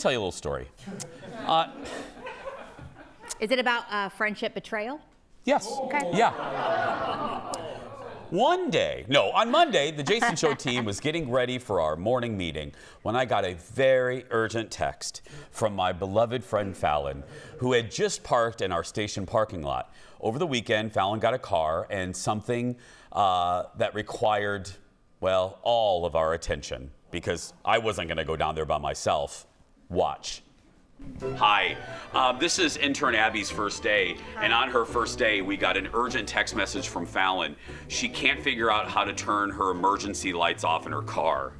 tell you a little story. Is it about friendship betrayal? Yes. Okay. Yeah. One day, no, on Monday, the Jason Show team was getting ready for our morning meeting when I got a very urgent text from my beloved friend Falen, who had just parked in our station parking lot. Over the weekend, Falen got a car and something that required, well, all of our attention because I wasn't going to go down there by myself. Watch. Hi, this is intern Abby's first day, and on her first day, we got an urgent text message from Falen. She can't figure out how to turn her emergency lights off in her car.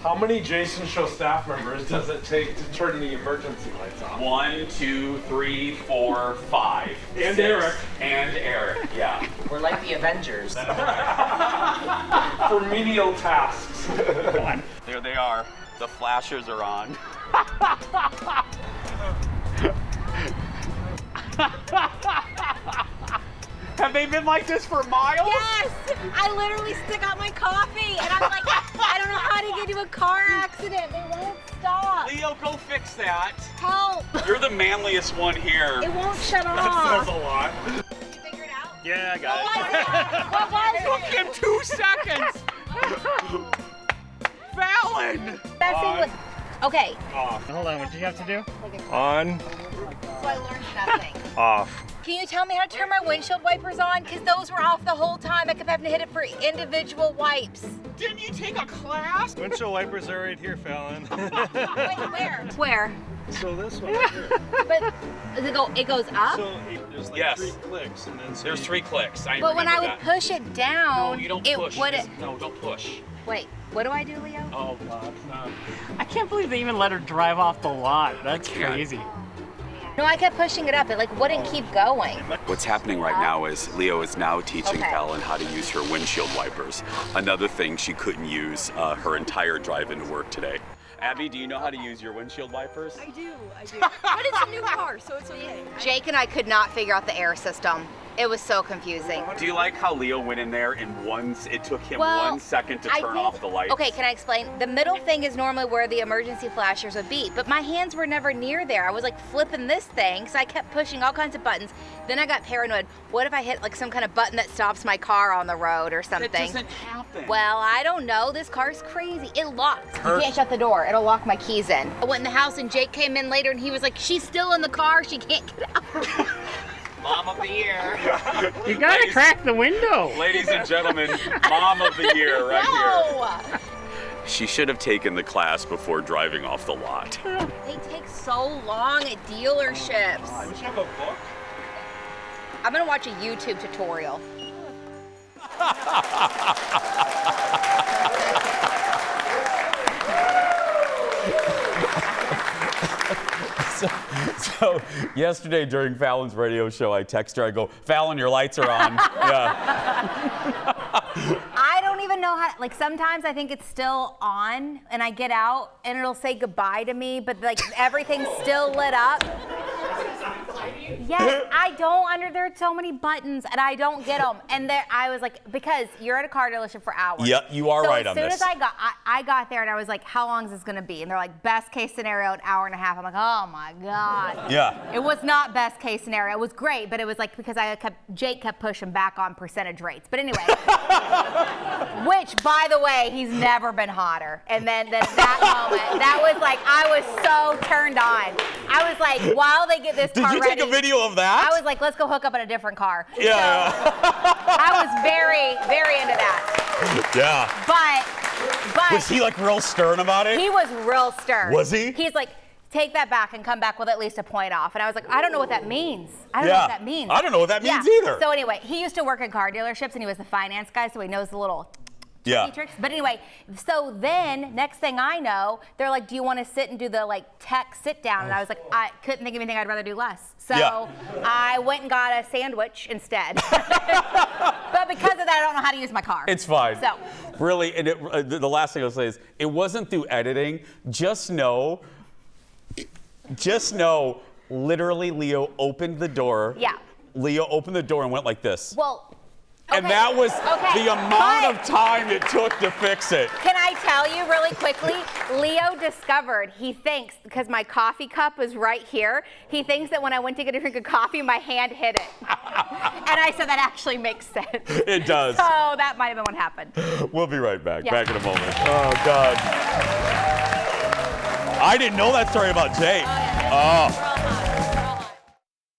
How many Jason Show staff members does it take to turn the emergency lights off? 1, 2, 3, 4, 5. And 6. Eric. And Eric, yeah. We're like the Avengers. For menial tasks. There they are. The flashers are on. Have they been like this for miles? Yes! I literally stick out my coffee and I'm like, I don't know how to get into a car accident. They won't stop. Leo, go fix that. Help! You're the manliest one here. It won't shut That off. says a lot. Did you figure it out? Yeah, I got What was it? Took him 2 seconds. Falen! That thing was, okay, Hold on, what did you have to do? On, so I learned nothing. off. Can you tell me how to turn my windshield wipers on? Because those were off the whole time. I kept having to hit it for individual wipes. Didn't you take a class? Windshield wipers are right here, Fallon. Wait, where? Where? So this one right here. But it goes up? So there's like Yes. 3 clicks, and then so There's 3 clicks. I But when I remember would that. push it down, No, you don't it push. wouldn't. No, don't push. Wait, what do I do, Leo? Oh, God. I can't believe they even let her drive off the lot. That's can't. crazy. No, I kept pushing it up. It like wouldn't keep going. What's happening right now is Leo is now teaching Okay. Fallon how to use her windshield wipers. Another thing she couldn't use her entire drive into work today. Abby, do you know how to use your windshield wipers? I do. But it's a new car, so it's okay. Jake and I could not figure out the air system. It was so confusing. Do you like how Leo went in there and it took him Well, 1 second to I turn think- off the lights? Okay, can I explain? The middle thing is normally where the emergency flashers would be, but my hands were never near there. I was like flipping this thing, so I kept pushing all kinds of buttons. Then I got paranoid. What if I hit like some kind of button that stops my car on the road or something? That doesn't happen. Well, I don't know. This car's crazy. It locks. You can't shut the door. It'll lock my keys in. I went in the house and Jake came in later and he was like, she's still in the car. She can't get out. Mom of the year. You gotta crack the window. Ladies and gentlemen, Mom of the Year right here. No! She should have taken the class before driving off the lot. They take so long at dealerships. We should have a book. I'm gonna watch a YouTube tutorial. So yesterday during Fallon's radio show, I text her, I go, Fallon, your lights are on. Yeah. I don't even know how, like sometimes I think it's still on and I get out and it'll say goodbye to me, but like everything's still lit up. Yes, I don't there are so many buttons and I don't get them. And there, I was like, because you're at a car dealership for hours. Yeah, you are right on this. As soon as I got there and I was like, how long is this gonna be? And they're like, best case scenario, an hour and a half. I'm like, oh my God. Yeah. It was not best case scenario. It was great, but it was like because Jake kept pushing back on percentage rates. But anyway, which by the way, he's never been hotter. And then that moment, that was like, I was so turned on. I was like, while they get this car Did you ready, take a video of that? I was like, let's go hook up in a different car. Yeah. So, I was very, very into that. Yeah. But Was he like real stern about it? he was real stern. Was he? He's like, take that back and come back with at least a point off. And I was like, I don't know what that means. I don't know what that means. I don't know what that means either. So anyway, he used to work in car dealerships and he was the finance guy, so he knows the little tricks. But anyway, so then next thing I know, they're like, do you want to sit and do the like tech sit down? And I was like, I couldn't think of anything I'd rather do less. So I went and got a sandwich instead. But because of that, I don't know how to use my car. It's fine. So really, and the last thing I'll say is, it wasn't through editing. Just know, literally Leo opened the door. Yeah. Leo opened the door and went like this. Well, And Okay. that was Okay, the amount but- of time it took to fix it. Can I tell you really quickly? Leo discovered, he thinks, because my coffee cup was right here, he thinks that when I went to get a drink of coffee, my hand hit it. And I said that actually makes sense. It does. So that might have been what happened. We'll be right back. Yeah. Back in a moment. Oh, God. I didn't know that story about Jake. Oh.